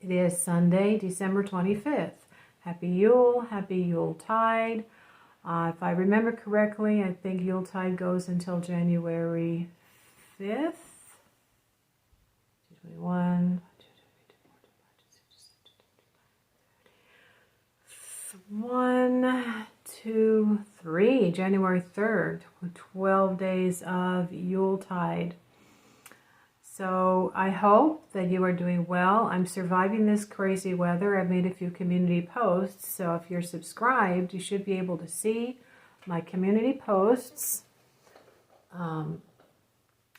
It is Sunday, December 25th. Happy Yule, happy Yuletide. If I remember correctly, I think Yuletide goes until January 5th. 21, 1, 2, 3, January 3rd, 12 days of Yuletide. So I hope that you are doing well. I'm surviving this crazy weather. I've made a few community posts, so if you're subscribed, you should be able to see my community posts,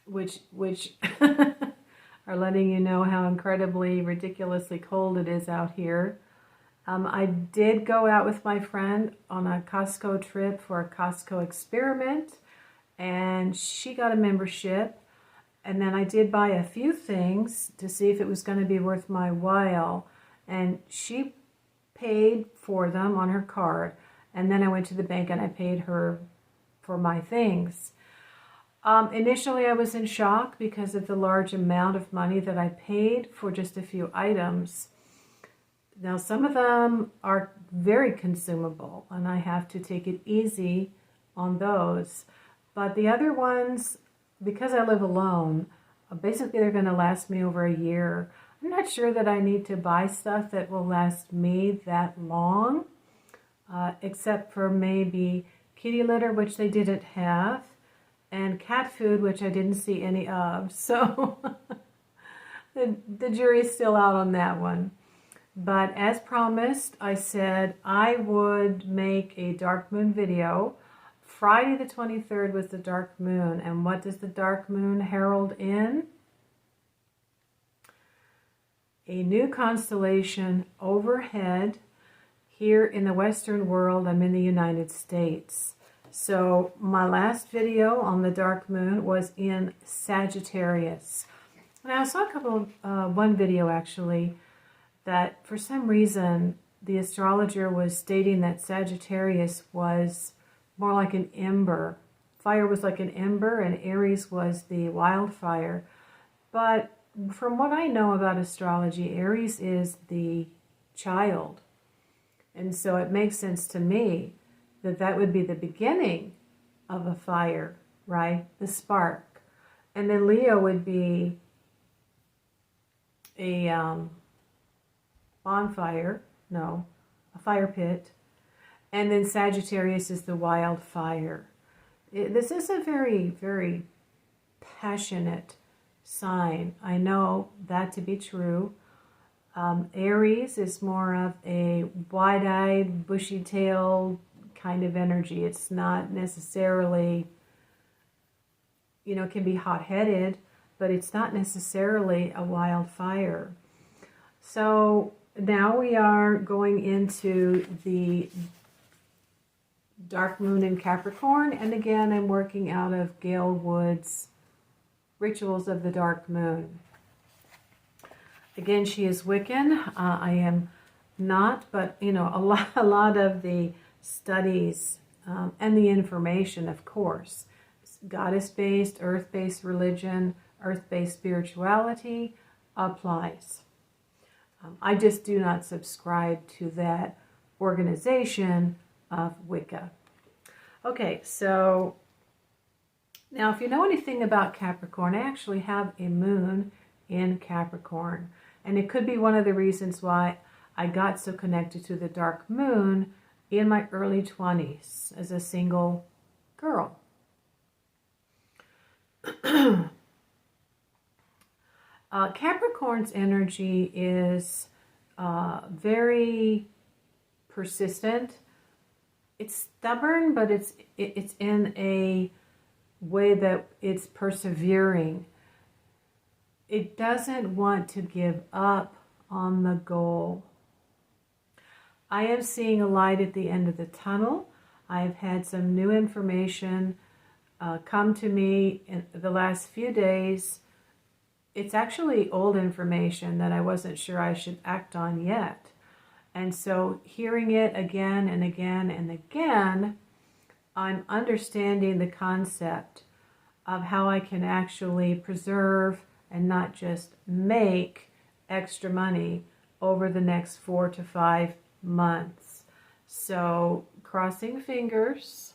which are letting you know how incredibly, ridiculously cold it is out here. I did go out with my friend on a Costco trip for a Costco experiment, and she got a membership. And then I did buy a few things to see if it was going to be worth my while. And she paid for them on her card. And then I went to the bank and I paid her for my things. Initially, I was in shock because of the large amount of money that I paid for just a few items. Now, some of them are very consumable, and I have to take it easy on those. But the other ones, because I live alone, basically they're going to last me over a year. I'm not sure that I need to buy stuff that will last me that long, except for maybe kitty litter, which they didn't have, and cat food, which I didn't see any of. So the jury's still out on that one. But as promised, I said I would make a dark moon video. Friday the 23rd was the dark moon. And what does the dark moon herald in? A new constellation overhead here in the Western world. I'm in the United States. So my last video on the dark moon was in Sagittarius. And I saw one video actually, that for some reason the astrologer was stating that Sagittarius was more like an ember. Fire was like an ember and Aries was the wildfire. But from what I know about astrology, Aries is the child. And so it makes sense to me that that would be the beginning of a fire, right? The spark. And then Leo would be a bonfire, no, a fire pit. And then Sagittarius is the wildfire. This is a very, very passionate sign. I know that to be true. Aries is more of a wide-eyed, bushy-tailed kind of energy. It's not necessarily, it can be hot-headed, but it's not necessarily a wildfire. So now we are going into the dark moon in Capricorn, and again I'm working out of Gail Wood's Rituals of the Dark Moon. Again, she is Wiccan. I am not, but a lot of the studies and the information, of course, goddess-based, earth-based religion, earth-based spirituality applies. I just do not subscribe to that organization of Wicca. Okay, so now if you know anything about Capricorn, I actually have a moon in Capricorn. And it could be one of the reasons why I got so connected to the dark moon in my early 20s as a single girl. Capricorn's energy is very persistent. It's stubborn, but it's in a way that it's persevering. It doesn't want to give up on the goal. I am seeing a light at the end of the tunnel. I've had some new information come to me in the last few days. It's actually old information that I wasn't sure I should act on yet. And so hearing it again and again and again, I'm understanding the concept of how I can actually preserve and not just make extra money over the next 4 to 5 months. So crossing fingers,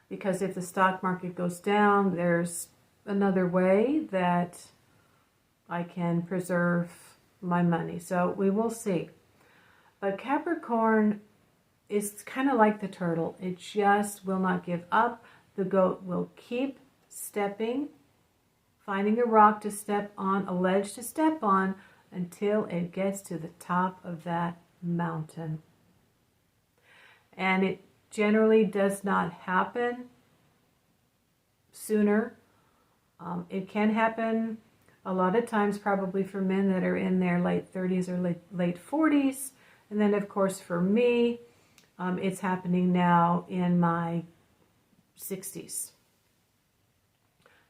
because if the stock market goes down, there's another way that I can preserve my money. So we will see. But Capricorn is kind of like the turtle. It just will not give up. The goat will keep stepping, finding a rock to step on, a ledge to step on, until it gets to the top of that mountain. And it generally does not happen sooner. It can happen a lot of times probably for men that are in their late 30s or late 40s. And then, of course, for me, it's happening now in my 60s,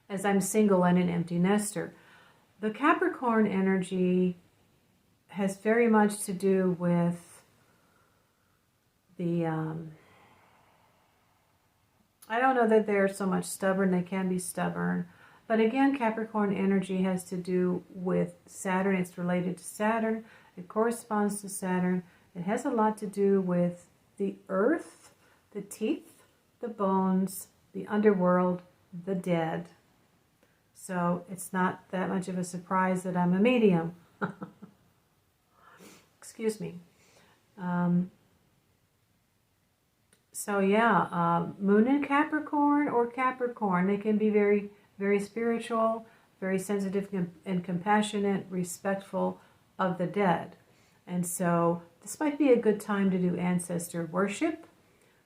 as I'm single and an empty nester. The Capricorn energy has very much to do with the, I don't know that they're so much stubborn. They can be stubborn. But again, Capricorn energy has to do with Saturn. It's related to Saturn. It corresponds to Saturn. It has a lot to do with the earth, the teeth, the bones, the underworld, the dead. So it's not that much of a surprise that I'm a medium. Excuse me. So yeah, Moon in Capricorn or Capricorn, they can be very, very spiritual, very sensitive and compassionate, respectful of the dead. And so this might be a good time to do ancestor worship.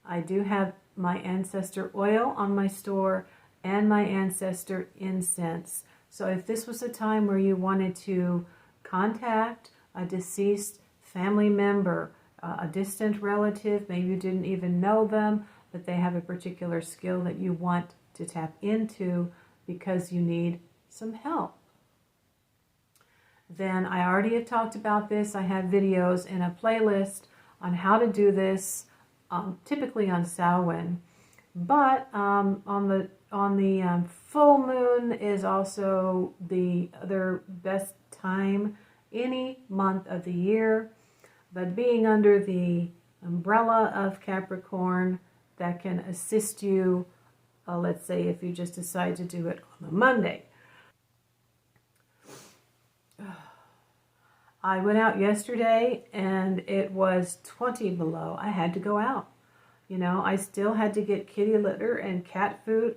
I do have my ancestor oil on my store and my ancestor incense. So if this was a time where you wanted to contact a deceased family member, a distant relative, maybe you didn't even know them, but they have a particular skill that you want to tap into because you need some help, then I already have talked about this. I have videos in a playlist on how to do this, typically on Samhain. But on the full moon is also the other best time any month of the year. But being under the umbrella of Capricorn, that can assist you, let's say if you just decide to do it on a Monday. I went out yesterday and it was 20 below. I had to go out. You know, I still had to get kitty litter and cat food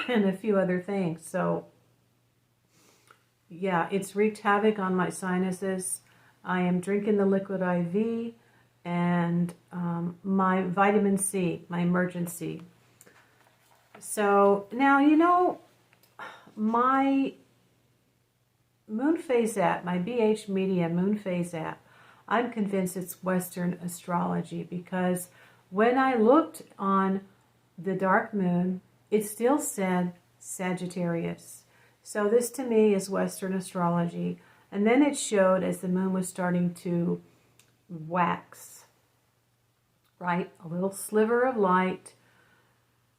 and a few other things. So yeah, it's wreaked havoc on my sinuses. I am drinking the liquid IV and my vitamin C, my emergency. So now, you know, my moon phase app, my BH Media moon phase app, I'm convinced it's Western astrology because when I looked on the dark moon, it still said Sagittarius. So this to me is Western astrology. And then it showed as the moon was starting to wax, right? A little sliver of light.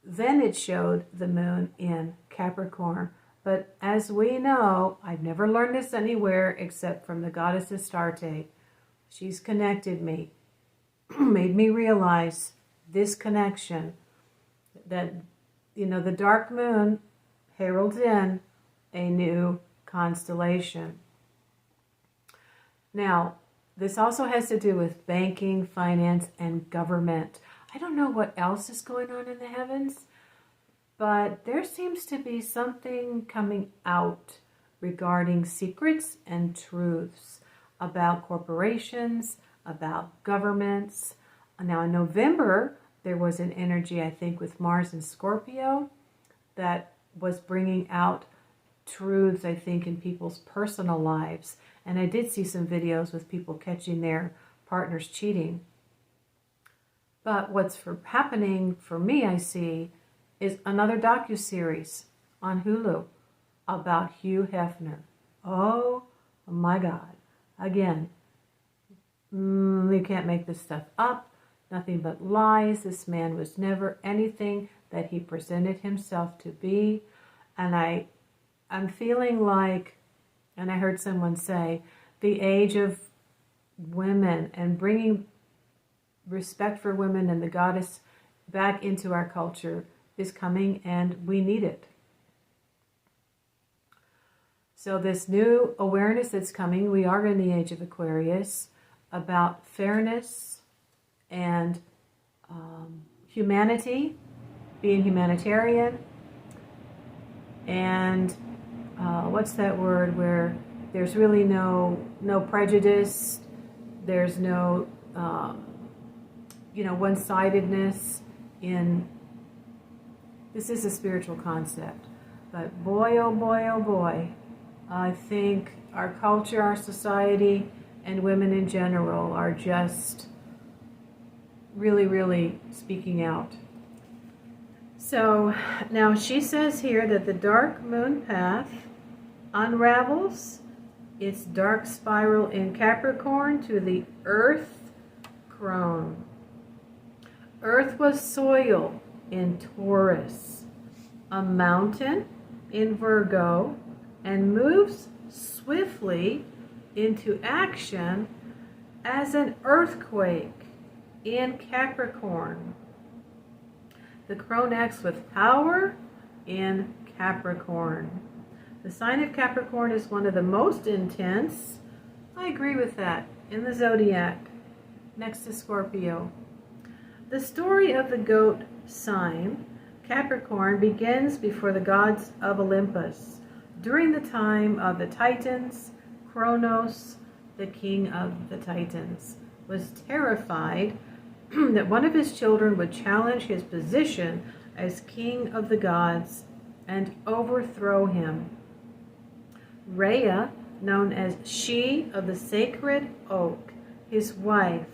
Then it showed the moon in Capricorn. But as we know, I've never learned this anywhere except from the goddess Astarte. She's connected me, made me realize this connection, that, you know, the dark moon heralds in a new constellation. Now, this also has to do with banking, finance, and government. I don't know what else is going on in the heavens, but there seems to be something coming out regarding secrets and truths about corporations, about governments. Now, in November, there was an energy, I think, with Mars and Scorpio that was bringing out truths, I think, in people's personal lives. And I did see some videos with people catching their partners cheating. But what's happening for me, I see, is another docuseries on Hulu about Hugh Hefner. Oh my God. Again, you can't make this stuff up. Nothing but lies. This man was never anything that he presented himself to be. And I'm feeling like, And I heard someone say, the age of women and bringing respect for women and the goddess back into our culture is coming, and we need it. So this new awareness that's coming, we are in the age of Aquarius, about fairness and humanity, being humanitarian, and what's that word where there's really no prejudice, there's no one-sidedness in. This is a spiritual concept, but boy, oh boy, oh boy, I think our culture, our society, and women in general are just really, really speaking out. So now she says here that the dark moon path unravels its dark spiral in Capricorn to the earth crone. Earth was soil in Taurus, a mountain in Virgo, and moves swiftly into action as an earthquake in Capricorn. The crone acts with power in Capricorn. The sign of Capricorn is one of the most intense, I agree with that, in the zodiac, next to Scorpio. The story of the goat sign, Capricorn, begins before the gods of Olympus. During the time of the Titans, Kronos, the king of the Titans, was terrified that one of his children would challenge his position as king of the gods and overthrow him. Rhea, known as she of the sacred oak, his wife,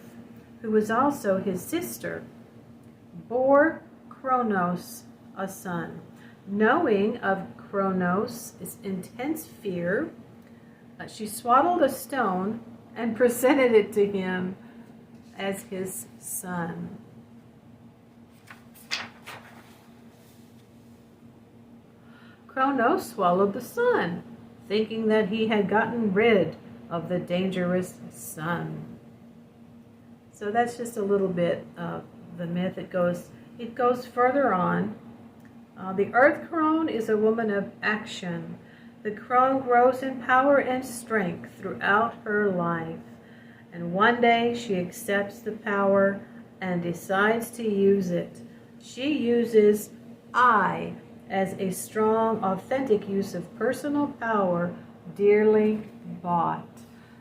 who was also his sister, bore Kronos a son. Knowing of Kronos' intense fear, she swaddled a stone and presented it to him as his son. Kronos swallowed the son, thinking that he had gotten rid of the dangerous son. So that's just a little bit of the myth. It goes further on. The earth crone is a woman of action. The crone grows in power and strength throughout her life. And one day she accepts the power and decides to use it. She uses I as a strong, authentic use of personal power, dearly bought.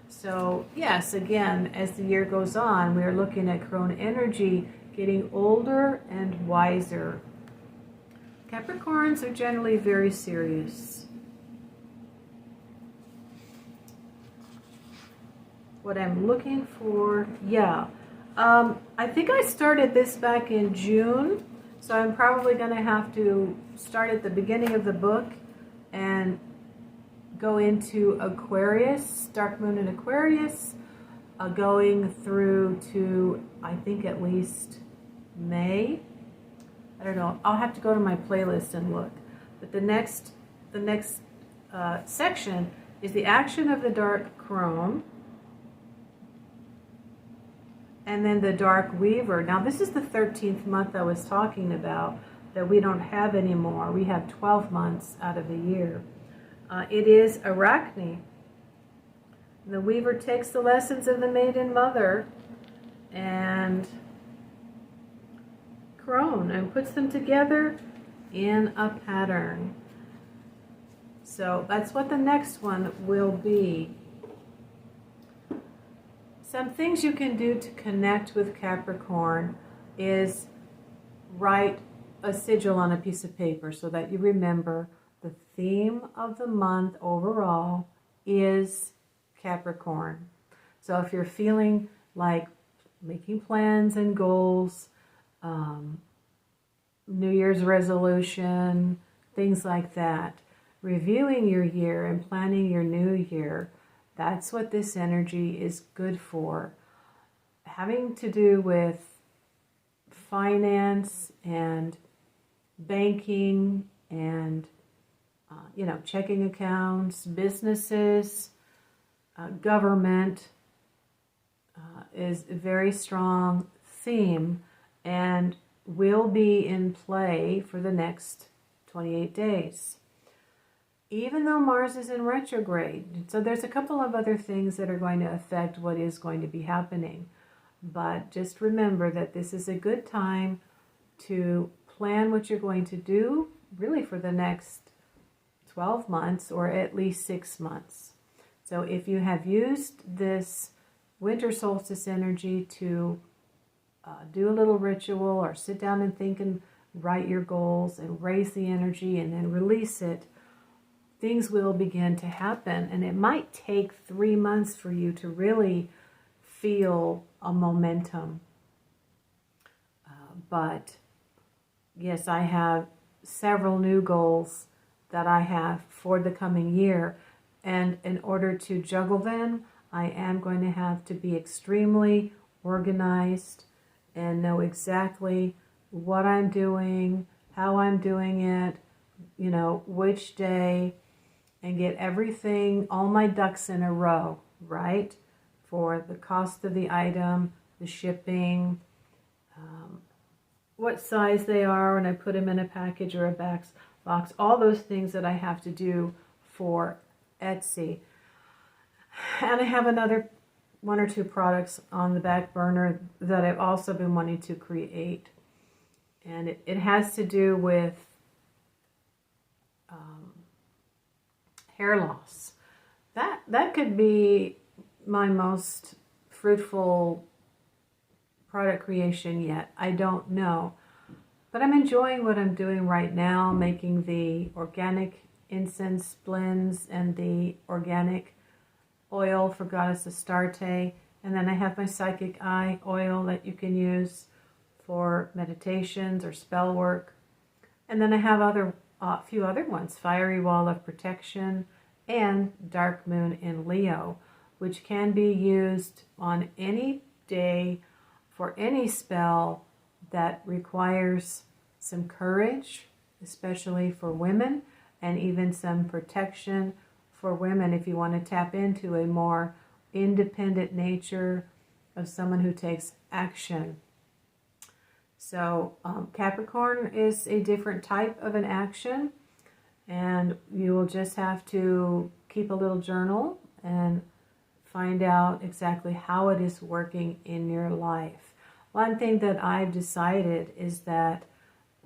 So yes, again, as the year goes on, we are looking at crone energy getting older and wiser. Capricorns are generally very serious. What I'm looking for, I think I started this back in June, so I'm probably going to have to start at the beginning of the book and go into Aquarius, dark moon in Aquarius, going through to, I think, at least May. I don't know. I'll have to go to my playlist and look. But the next section is the action of the dark crone, and then the dark weaver. Now this is the 13th month I was talking about that we don't have anymore. We have 12 months out of the year. It is Arachne. The weaver takes the lessons of the maiden mother and crone and puts them together in a pattern. So that's what the next one will be. Some things you can do to connect with Capricorn is write a sigil on a piece of paper so that you remember the theme of the month overall is Capricorn. So if you're feeling like making plans and goals, New Year's resolution, things like that, reviewing your year and planning your new year, that's what this energy is good for. Having to do with finance and banking and checking accounts, businesses, government is a very strong theme and will be in play for the next 28 days. Even though Mars is in retrograde. So there's a couple of other things that are going to affect what is going to be happening. But just remember that this is a good time to plan what you're going to do really for the next 12 months or at least 6 months. So if you have used this winter solstice energy to do a little ritual or sit down and think and write your goals and raise the energy and then release it, things will begin to happen. And it might take 3 months for you to really feel a momentum. But yes, I have several new goals that I have for the coming year. And in order to juggle them, I am going to have to be extremely organized and know exactly what I'm doing, how I'm doing it, which day, and get everything, all my ducks in a row, right? For the cost of the item, the shipping, what size they are when I put them in a package or a box, all those things that I have to do for Etsy. And I have another 1 or 2 products on the back burner that I've also been wanting to create. And it has to do with hair loss. That could be my most fruitful product creation yet. I don't know. But I'm enjoying what I'm doing right now, making the organic incense blends and the organic oil for Goddess Astarte. And then I have my psychic eye oil that you can use for meditations or spell work. And then I have a few other ones, Fiery Wall of Protection and Dark Moon in Leo, which can be used on any day for any spell that requires some courage, especially for women, and even some protection for women if you want to tap into a more independent nature of someone who takes action. So Capricorn is a different type of an action, and you will just have to keep a little journal and find out exactly how it is working in your life. One thing that I've decided is that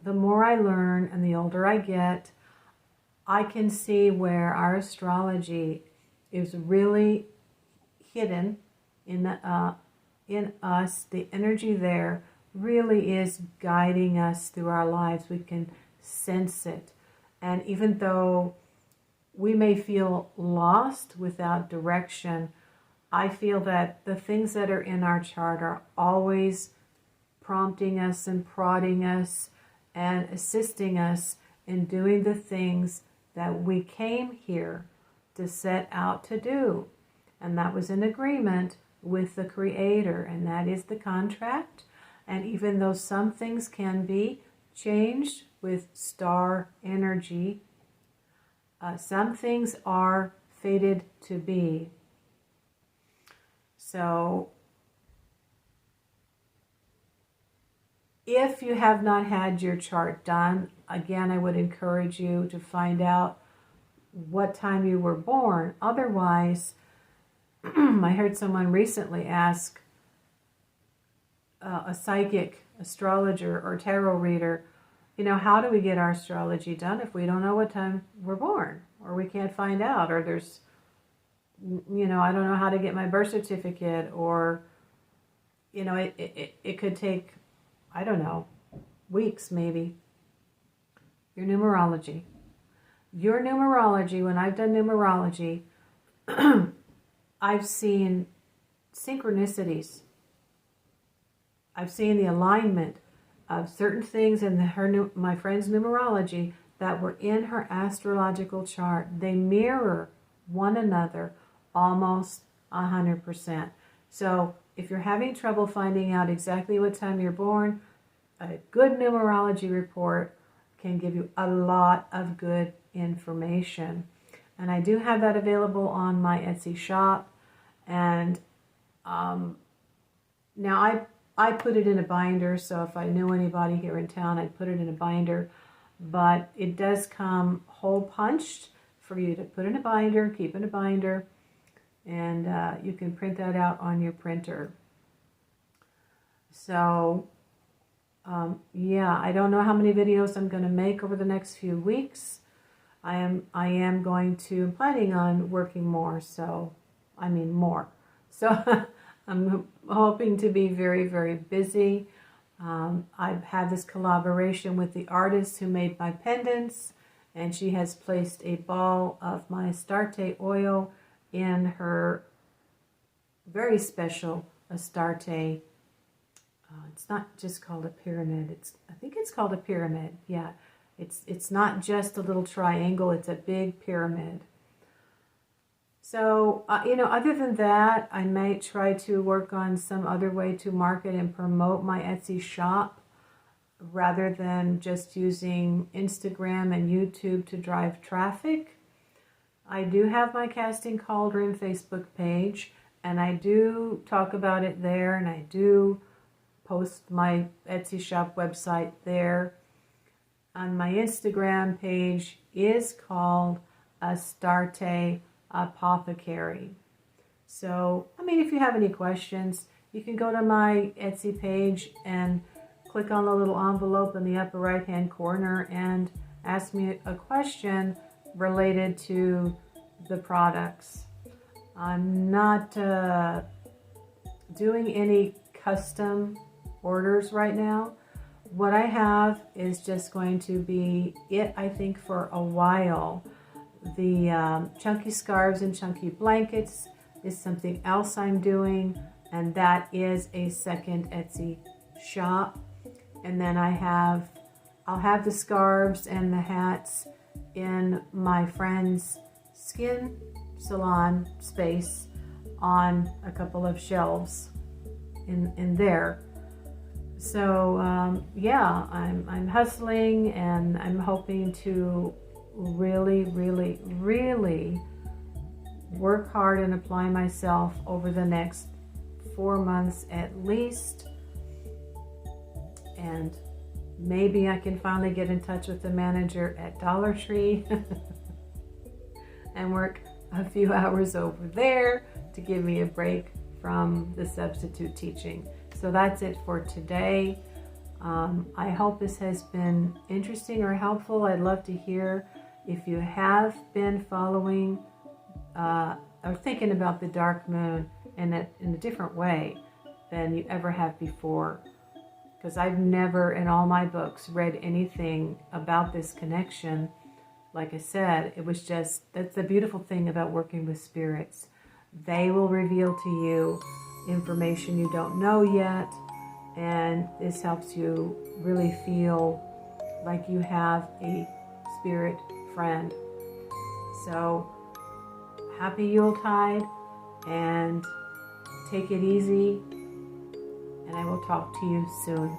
the more I learn and the older I get, I can see where our astrology is really hidden in us. The energy there really is guiding us through our lives. We can sense it. And even though we may feel lost without direction, I feel that the things that are in our chart are always prompting us and prodding us and assisting us in doing the things that we came here to set out to do. And that was in agreement with the Creator, and that is the contract. And even though some things can be changed with star energy, some things are fated to be. So if you have not had your chart done, again, I would encourage you to find out what time you were born. Otherwise, I heard someone recently ask a psychic, astrologer, or tarot reader, how do we get our astrology done if we don't know what time we're born, or we can't find out, or there's, I don't know how to get my birth certificate, or, it could take, I don't know, weeks maybe. Your numerology, when I've done numerology, I've seen synchronicities. I've seen the alignment of certain things in my friend's numerology that were in her astrological chart. They mirror one another almost 100%. So if you're having trouble finding out exactly what time you're born, a good numerology report can give you a lot of good information. And I do have that available on my Etsy shop. And now I put it in a binder, so if I knew anybody here in town, I'd put it in a binder. But it does come hole punched for you to put in a binder, keep in a binder, and you can print that out on your printer. So yeah, I don't know how many videos I'm going to make over the next few weeks. I am planning on working more, so more. So I'm hoping to be very, very busy. I've had this collaboration with the artist who made my pendants, and she has placed a ball of my Astarte oil in her very special Astarte. It's not just called a pyramid. I think it's called a pyramid. Yeah, it's not just a little triangle. It's a big pyramid. So, other than that, I might try to work on some other way to market and promote my Etsy shop rather than just using Instagram and YouTube to drive traffic. I do have my Casting Cauldron Facebook page, and I do talk about it there, and I do post my Etsy shop website there. On my Instagram page is called Astarte Apothecary. So, if you have any questions, you can go to my Etsy page and click on the little envelope in the upper right hand corner and ask me a question related to the products. I'm not doing any custom orders right now. What I have is just going to be it, I think, for a while. The chunky scarves and chunky blankets is something else I'm doing, and that is a second Etsy shop. And then I'll have the scarves and the hats in my friend's skin salon space on a couple of shelves in there. So yeah, I'm hustling, and I'm hoping to really, really, really work hard and apply myself over the next 4 months at least. And maybe I can finally get in touch with the manager at Dollar Tree and work a few hours over there to give me a break from the substitute teaching. So that's it for today. I hope this has been interesting or helpful. I'd love to hear if you have been following or thinking about the dark moon in a different way than you ever have before. Because I've never in all my books read anything about this connection. Like I said, it was just, that's the beautiful thing about working with spirits. They will reveal to you information you don't know yet, and this helps you really feel like you have a spirit friend. So happy Yuletide, and take it easy, and I will talk to you soon.